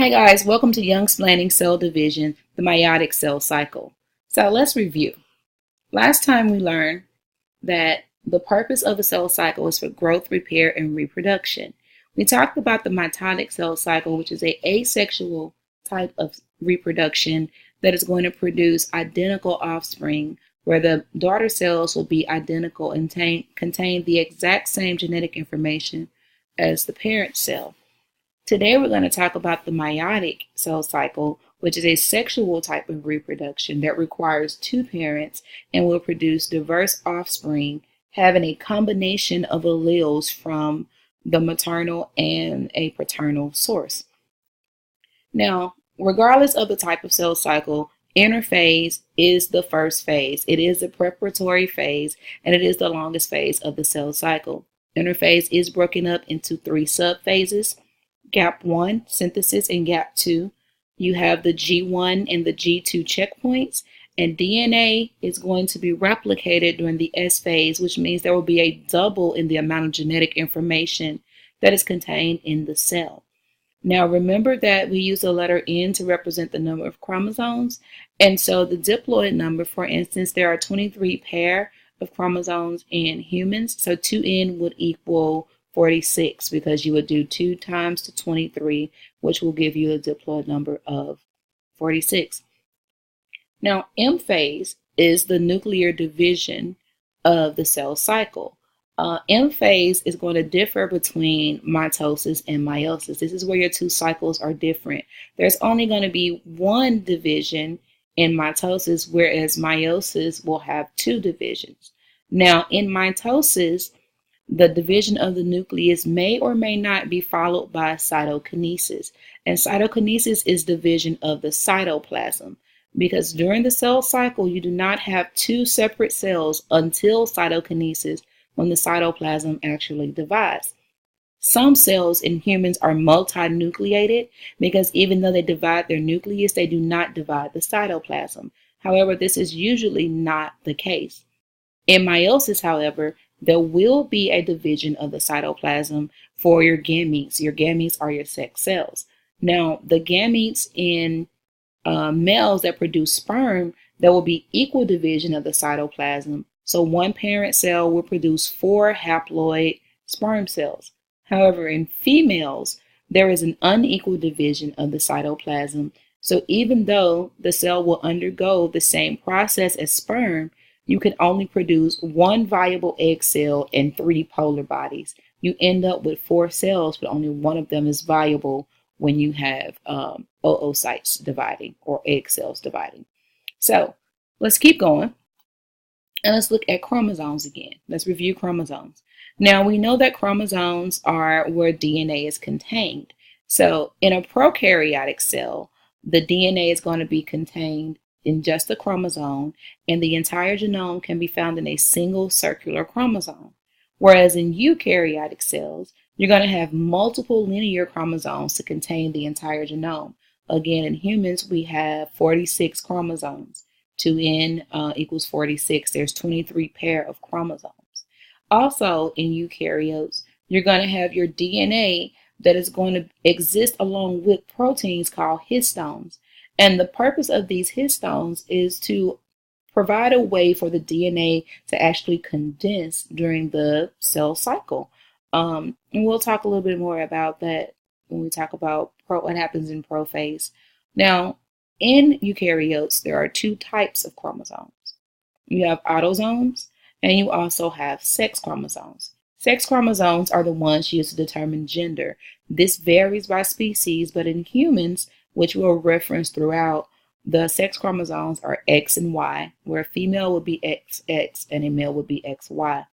Hey guys, welcome to Young-Splaining cell division, the meiotic cell cycle. So let's review. Last time we learned that the purpose of a cell cycle is for growth, repair, and reproduction. We talked about the mitotic cell cycle, which is an asexual type of reproduction that is going to produce identical offspring, where the daughter cells will be identical and contain the exact same genetic information as the parent cell. Today we're going to talk about the meiotic cell cycle, which is a sexual type of reproduction that requires two parents and will produce diverse offspring, having a combination of alleles from the maternal and a paternal source. Now, regardless of the type of cell cycle, interphase is the first phase. It is the preparatory phase, and it is the longest phase of the cell cycle. Interphase is broken up into three subphases. Gap 1, synthesis, and Gap 2. You have the G1 and the G2 checkpoints, and DNA is going to be replicated during the S phase, which means there will be a double in the amount of genetic information that is contained in the cell. Now remember that we use the letter N to represent the number of chromosomes, and so the diploid number, for instance, there are 23 pair of chromosomes in humans, so 2N would equal 46 because you would do 2 times to 23, which will give you a diploid number of 46. Now, M phase is the nuclear division of the cell cycle. M phase is going to differ between mitosis and meiosis. This is where your two cycles are different. There's only going to be one division in mitosis, whereas meiosis will have two divisions. Now, in mitosis, the division of the nucleus may or may not be followed by cytokinesis. And cytokinesis is division of the cytoplasm, because during the cell cycle, you do not have two separate cells until cytokinesis, when the cytoplasm actually divides. Some cells in humans are multinucleated because even though they divide their nucleus, they do not divide the cytoplasm. However, this is usually not the case. In meiosis, however, there will be a division of the cytoplasm for your gametes. Your gametes are your sex cells. Now, the gametes in males that produce sperm, there will be equal division of the cytoplasm. So one parent cell will produce 4 haploid sperm cells. However, in females, there is an unequal division of the cytoplasm. So even though the cell will undergo the same process as sperm, you can only produce 1 viable egg cell and 3 polar bodies. You end up with 4 cells, but only one of them is viable when you have oocytes dividing or egg cells dividing. So let's keep going. And let's look at chromosomes again. Let's review chromosomes. Now we know that chromosomes are where DNA is contained. So in a prokaryotic cell, the DNA is going to be contained in just the chromosome, and the entire genome can be found in a single circular chromosome. Whereas in eukaryotic cells, you're going to have multiple linear chromosomes to contain the entire genome. Again, in humans, we have 46 chromosomes. 2N equals 46. There's 23 pair of chromosomes. Also, in eukaryotes, you're going to have your DNA that is going to exist along with proteins called histones. And the purpose of these histones is to provide a way for the DNA to actually condense during the cell cycle. And we'll talk a little bit more about that when we talk about what happens in prophase. Now, in eukaryotes, there are 2 types of chromosomes. You have autosomes, and you also have sex chromosomes. Sex chromosomes are the ones used to determine gender. This varies by species, but in humans, which we'll reference throughout, the sex chromosomes are X and Y, where a female would be XX and a male would be XY.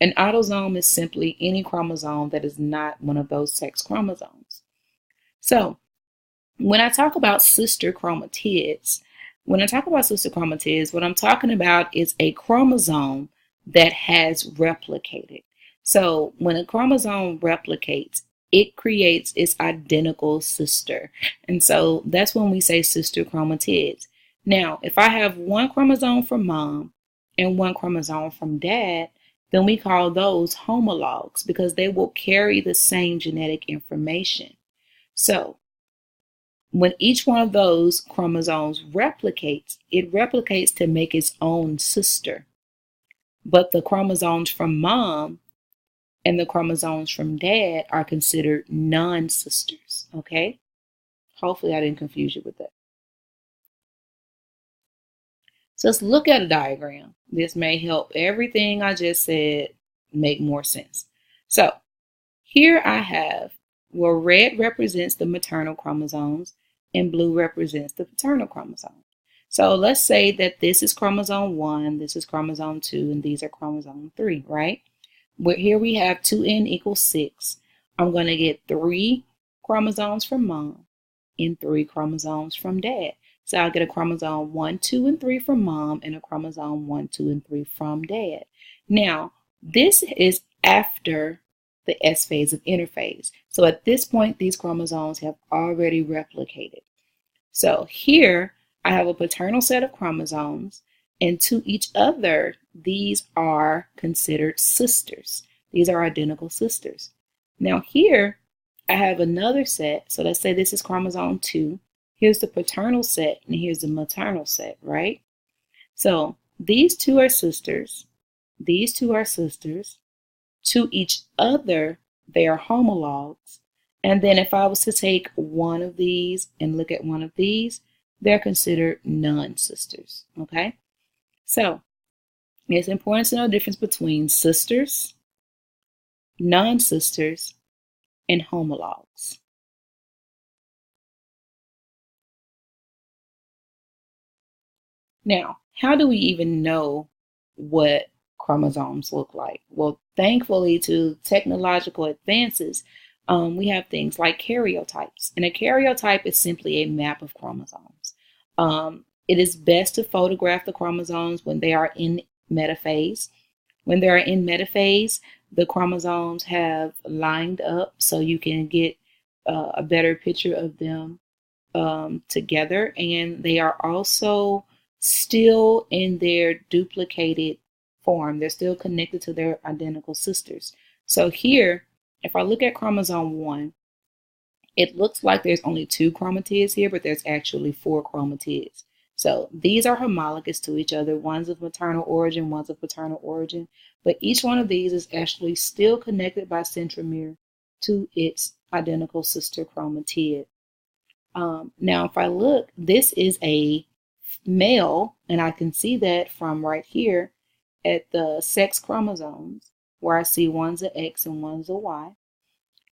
An autosome is simply any chromosome that is not one of those sex chromosomes. So, when I talk about sister chromatids, what I'm talking about is a chromosome that has replicated. So when a chromosome replicates, it creates its identical sister. And so that's when we say sister chromatids. Now, if I have 1 chromosome from mom and 1 chromosome from dad, then we call those homologs because they will carry the same genetic information. So When each one of those chromosomes replicates, it replicates to make its own sister. But the chromosomes from mom and the chromosomes from dad are considered non-sisters, okay? Hopefully I didn't confuse you with that. So let's look at a diagram. This may help everything I just said make more sense. So here I have where red represents the maternal chromosomes and blue represents the paternal chromosome. So let's say that this is chromosome 1, this is chromosome 2, and these are chromosome 3, right? Here we have 2n equals 6. I'm going to get 3 chromosomes from mom and 3 chromosomes from dad. So I'll get a chromosome 1, 2, and 3 from mom and a chromosome 1, 2, and 3 from dad. Now, this is after the S phase of interphase. So at this point, these chromosomes have already replicated. So here I have a paternal set of chromosomes, and to each other, these are considered sisters. These are identical sisters. Now here I have another set. So let's say this is chromosome 2. Here's the paternal set, and here's the maternal set, right? So these two are sisters. These two are sisters. To each other, they are homologs. And then if I was to take one of these and look at one of these, they're considered non-sisters, okay? So it's important to know the difference between sisters, non-sisters, and homologs. Now, how do we even know what chromosomes look like? Well, thankfully to technological advances, we have things like karyotypes. And a karyotype is simply a map of chromosomes. It is best to photograph the chromosomes when they are in metaphase. When they are in metaphase, the chromosomes have lined up so you can get a better picture of them together. And they are also still in their duplicated form. They're still connected to their identical sisters. So here, if I look at chromosome 1, it looks like there's only 2 chromatids here, but there's actually 4 chromatids. So these are homologous to each other. One's of maternal origin, one's of paternal origin. But each one of these is actually still connected by centromere to its identical sister chromatid. Now, if I look, this is a male, and I can see that from right here at the sex chromosomes, where I see one's a X and one's a Y.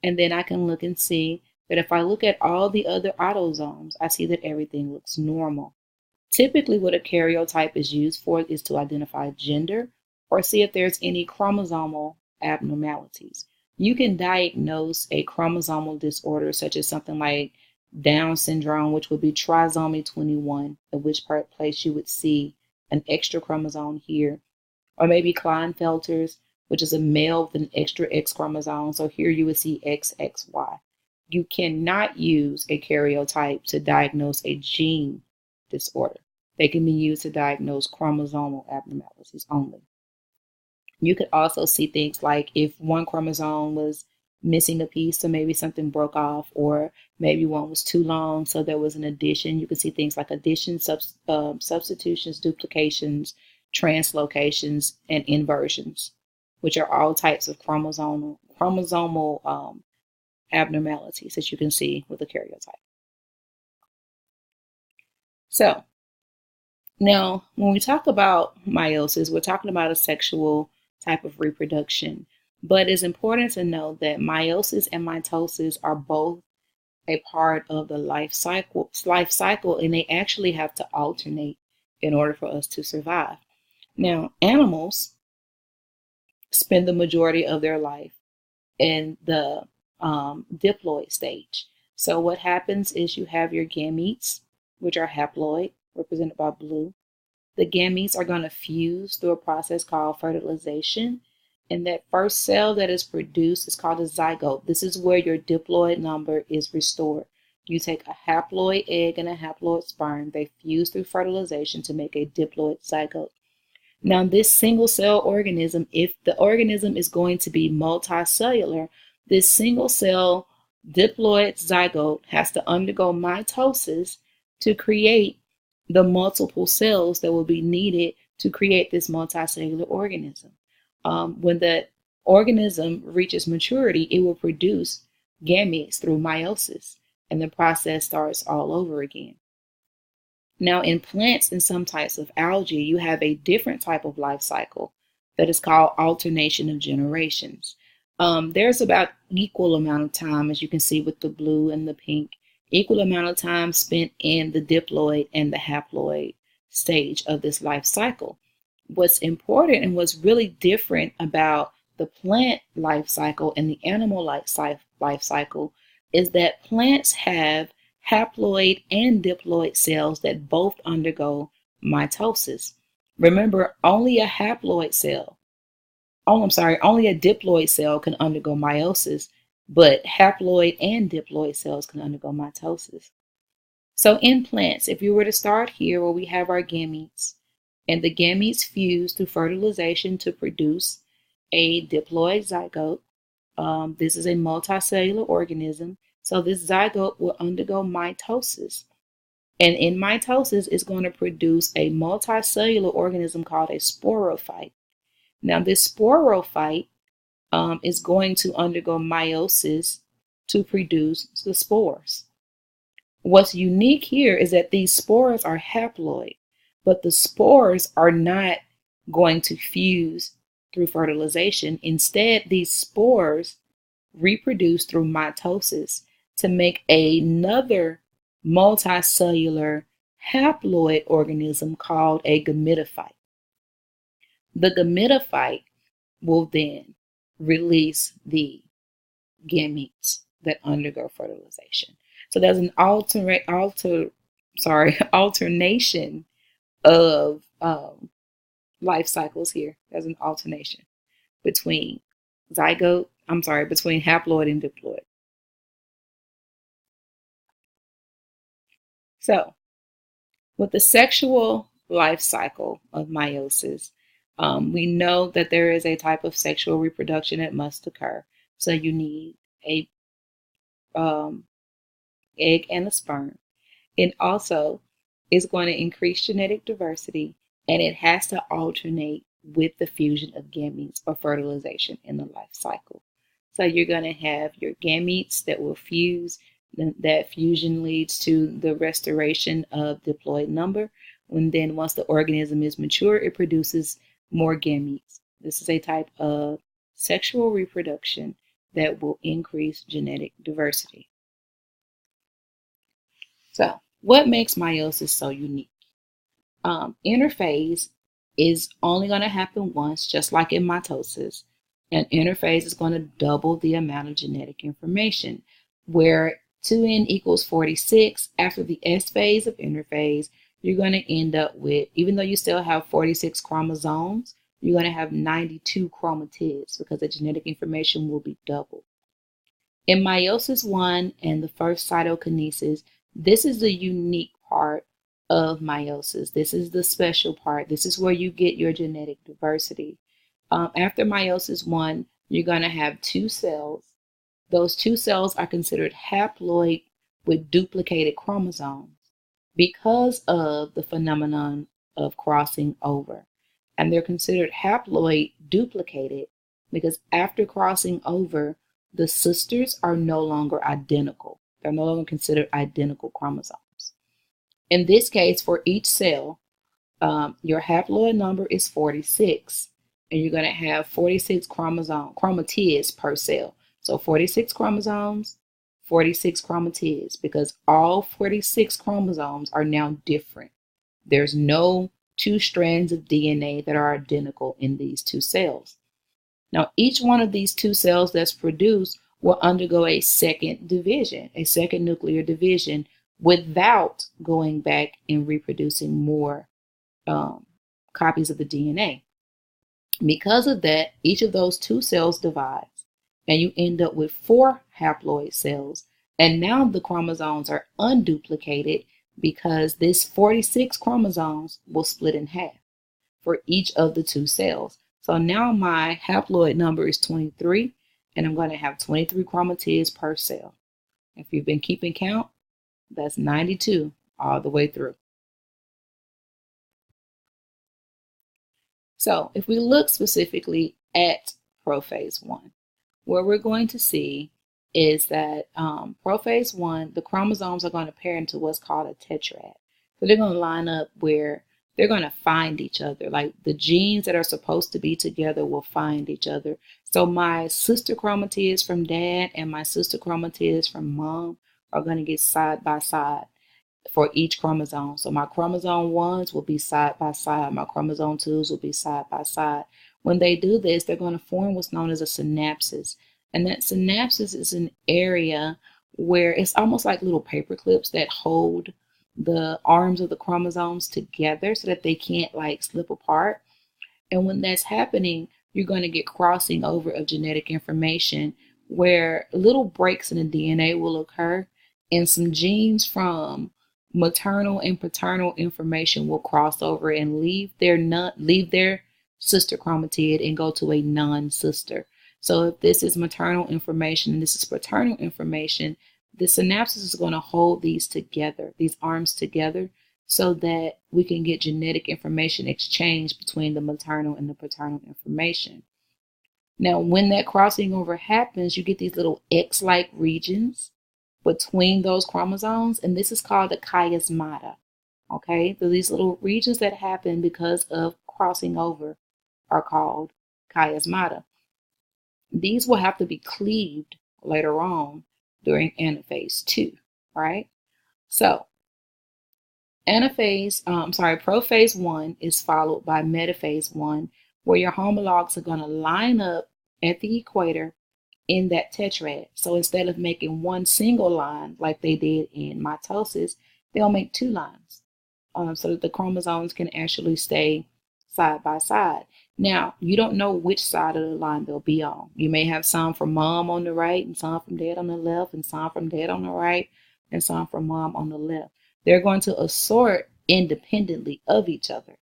And then I can look and see that if I look at all the other autosomes, I see that everything looks normal. Typically, what a karyotype is used for is to identify gender or see if there's any chromosomal abnormalities. You can diagnose a chromosomal disorder such as something like Down syndrome, which would be trisomy 21, at which place you would see an extra chromosome here, or maybe Klinefelter's, which is a male with an extra X chromosome. So here you would see XXY. You cannot use a karyotype to diagnose a gene disorder. They can be used to diagnose chromosomal abnormalities only. You could also see things like if one chromosome was missing a piece, so maybe something broke off, or maybe one was too long, so there was an addition. You can see things like additions, substitutions, duplications, translocations, and inversions, which are all types of chromosomal abnormalities that you can see with a karyotype. So now, when we talk about meiosis, we're talking about a sexual type of reproduction. But it's important to know that meiosis and mitosis are both a part of the life cycle, and they actually have to alternate in order for us to survive. Now, animals spend the majority of their life in the diploid stage. So what happens is you have your gametes, which are haploid, represented by blue. The gametes are going to fuse through a process called fertilization. And that first cell that is produced is called a zygote. This is where your diploid number is restored. You take a haploid egg and a haploid sperm. They fuse through fertilization to make a diploid zygote. Now, this single cell organism, if the organism is going to be multicellular, this single cell diploid zygote has to undergo mitosis to create the multiple cells that will be needed to create this multicellular organism. When the organism reaches maturity, it will produce gametes through meiosis, and the process starts all over again. Now, in plants and some types of algae, you have a different type of life cycle that is called alternation of generations. There's about equal amount of time, as you can see with the blue and the pink, equal amount of time spent in the diploid and the haploid stage of this life cycle. What's important and what's really different about the plant life cycle and the animal life cycle is that plants have haploid and diploid cells that both undergo mitosis. Remember, only a diploid cell can undergo meiosis, but haploid and diploid cells can undergo mitosis. So in plants, if you were to start here where we have our gametes, and the gametes fuse through fertilization to produce a diploid zygote. This is a multicellular organism. So this zygote will undergo mitosis. And in mitosis, it's going to produce a multicellular organism called a sporophyte. Now, this sporophyte is going to undergo meiosis to produce the spores. What's unique here is that these spores are haploid, but the spores are not going to fuse through fertilization. Instead, these spores reproduce through mitosis to make another multicellular haploid organism called a gametophyte. The gametophyte will then release the gametes that undergo fertilization. So there's an alternation of life cycles here. There's an alternation between haploid and diploid. So with the sexual life cycle of meiosis, we know that there is a type of sexual reproduction that must occur. So you need a egg and a sperm. It also is going to increase genetic diversity, and it has to alternate with the fusion of gametes or fertilization in the life cycle. So you're going to have your gametes that will fuse. That fusion leads to the restoration of diploid number. Once the organism is mature, it produces more gametes. This is a type of sexual reproduction that will increase genetic diversity. So, what makes meiosis so unique? Interphase is only going to happen once, just like in mitosis. And interphase is going to double the amount of genetic information, where 2n equals 46. After the S phase of interphase, you're going to end up with, even though you still have 46 chromosomes, you're going to have 92 chromatids because the genetic information will be doubled. In meiosis 1 and the first cytokinesis, this is the unique part of meiosis. This is the special part. This is where you get your genetic diversity. After meiosis 1, you're going to have two cells. Those two cells are considered haploid with duplicated chromosomes because of the phenomenon of crossing over. And they're considered haploid duplicated because after crossing over, the sisters are no longer identical. They're no longer considered identical chromosomes. In this case, for each cell, your haploid number is 46, and you're going to have 46 chromatids per cell. So 46 chromosomes, 46 chromatids, because all 46 chromosomes are now different. There's no two strands of DNA that are identical in these two cells. Now, each one of these two cells that's produced will undergo a second division, a second nuclear division, without going back and reproducing more copies of the DNA. Because of that, each of those two cells divides, and you end up with 4 haploid cells. And now the chromosomes are unduplicated because this 46 chromosomes will split in half for each of the two cells. So now my haploid number is 23, and I'm going to have 23 chromatids per cell. If you've been keeping count, that's 92 all the way through. So if we look specifically at prophase 1, what we're going to see is that prophase 1, the chromosomes are going to pair into what's called a tetrad. So they're going to line up where they're going to find each other. Like the genes that are supposed to be together will find each other. So my sister chromatids from dad and my sister chromatids from mom are going to get side by side for each chromosome. So my chromosome 1s will be side by side. My chromosome 2s will be side by side. When they do this, they're going to form what's known as a synapsis. And that synapsis is an area where it's almost like little paper clips that hold the arms of the chromosomes together so that they can't like slip apart. And when that's happening, you're going to get crossing over of genetic information where little breaks in the DNA will occur and some genes from maternal and paternal information will cross over and leave their sister chromatid and go to a non-sister. So if this is maternal information and this is paternal information, the synapsis is going to hold these together, these arms together, so that we can get genetic information exchanged between the maternal and the paternal information. Now, when that crossing over happens, you get these little X-like regions between those chromosomes, and this is called the chiasmata. Okay, so these little regions that happen because of crossing over are called chiasmata. These will have to be cleaved later on during anaphase 2, right? So prophase 1 is followed by metaphase 1, where your homologs are going to line up at the equator in that tetrad. So instead of making one single line like they did in mitosis, they'll make two lines so that the chromosomes can actually stay side by side. Now, you don't know which side of the line they'll be on. You may have some from mom on the right and some from dad on the left and some from dad on the right and some from mom on the left. They're going to assort independently of each other,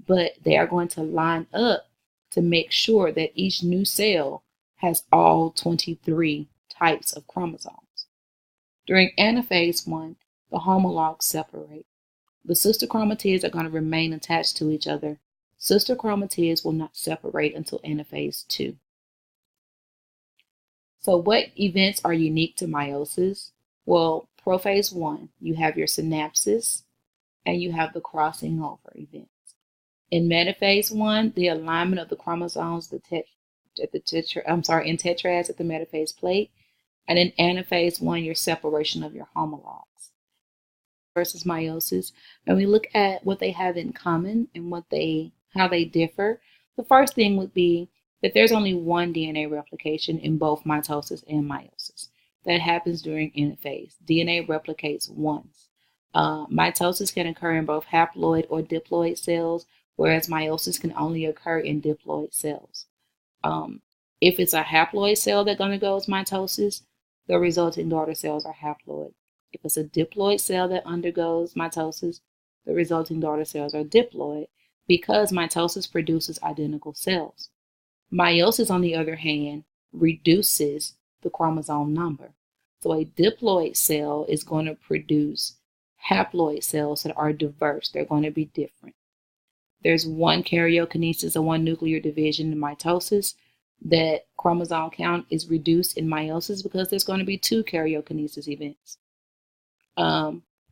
but they are going to line up to make sure that each new cell has all 23 types of chromosomes. During anaphase 1, the homologs separate. The sister chromatids are going to remain attached to each other. Sister chromatids will not separate until anaphase 2. So what events are unique to meiosis? Well, prophase 1, you have your synapsis and you have the crossing over events. In metaphase 1, the alignment of the chromosomes in tetrads at the metaphase plate, and in anaphase 1, your separation of your homologs. Versus meiosis, and we look at what they have in common and how they differ. The first thing would be that there's only one DNA replication in both mitosis and meiosis. That happens during anaphase. DNA replicates once. Mitosis can occur in both haploid or diploid cells, whereas meiosis can only occur in diploid cells. If it's a haploid cell that undergoes mitosis, the resulting daughter cells are haploid. If it's a diploid cell that undergoes mitosis, the resulting daughter cells are diploid because mitosis produces identical cells. Meiosis, on the other hand, reduces the chromosome number. So a diploid cell is going to produce haploid cells that are diverse. They're going to be different. There's one karyokinesis or one nuclear division in mitosis. That chromosome count is reduced in meiosis because there's going to be two karyokinesis events.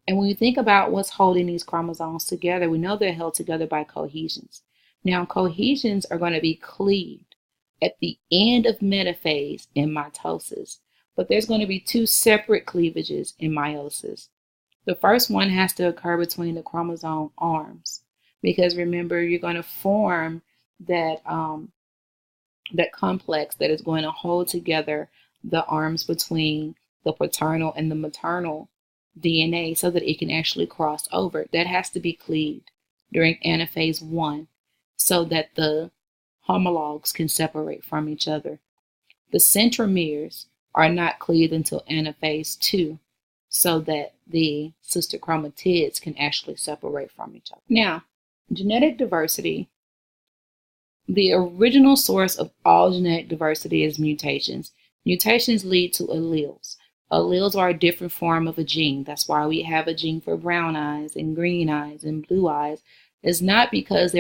And when you think about what's holding these chromosomes together, we know they're held together by cohesions. Now, cohesions are going to be cleaved at the end of metaphase in mitosis, but there's going to be two separate cleavages in meiosis. The first one has to occur between the chromosome arms, because remember, you're going to form that complex that is going to hold together the arms between the paternal and the maternal DNA so that it can actually cross over. That has to be cleaved during anaphase 1 so that the homologs can separate from each other. The centromeres are not cleaved until anaphase 2 so that the sister chromatids can actually separate from each other. Now, genetic diversity, the original source of all genetic diversity is mutations. Mutations lead to alleles. Alleles are a different form of a gene. That's why we have a gene for brown eyes and green eyes and blue eyes. It's not because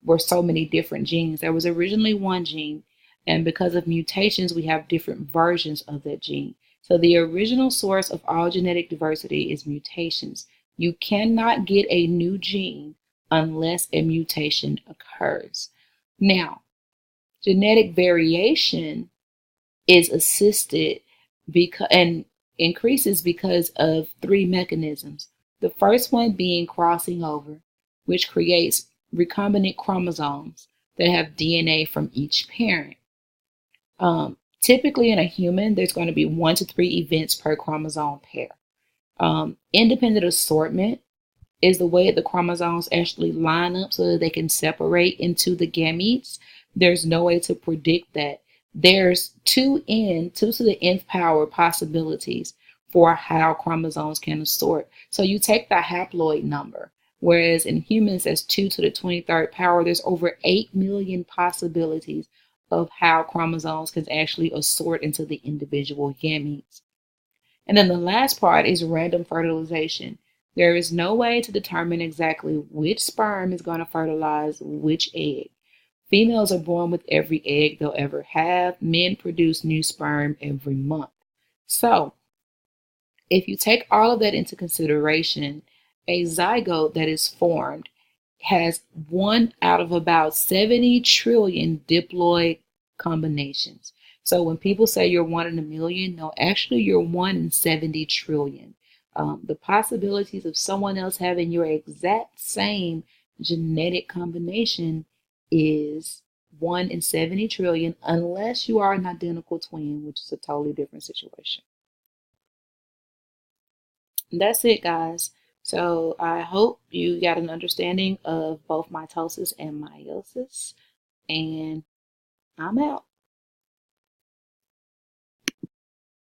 were so many different genes. There was originally one gene, and because of mutations, we have different versions of that gene. So the original source of all genetic diversity is mutations. You cannot get a new gene unless a mutation occurs. Now, genetic variation is assisted and increases because of three mechanisms. The first one being crossing over, which creates recombinant chromosomes that have DNA from each parent. Typically in a human, there's going to be 1 to 3 events per chromosome pair. Independent assortment is the way the chromosomes actually line up so that they can separate into the gametes. There's no way to predict that. There's 2 to the nth power possibilities for how chromosomes can assort. So you take the haploid number, whereas in humans that's 2 to the 23rd power. There's over 8 million possibilities of how chromosomes can actually assort into the individual gametes. And then the last part is random fertilization. There is no way to determine exactly which sperm is going to fertilize which egg. Females are born with every egg they'll ever have. Men produce new sperm every month. So, if you take all of that into consideration, a zygote that is formed has 1 out of about 70 trillion diploid combinations. So when people say you're 1 in a million, no, actually you're 1 in 70 trillion. The possibilities of someone else having your exact same genetic combination is 1 in 70 trillion, unless you are an identical twin, which is a totally different situation. And that's it, guys. So I hope you got an understanding of both mitosis and meiosis, and I'm out.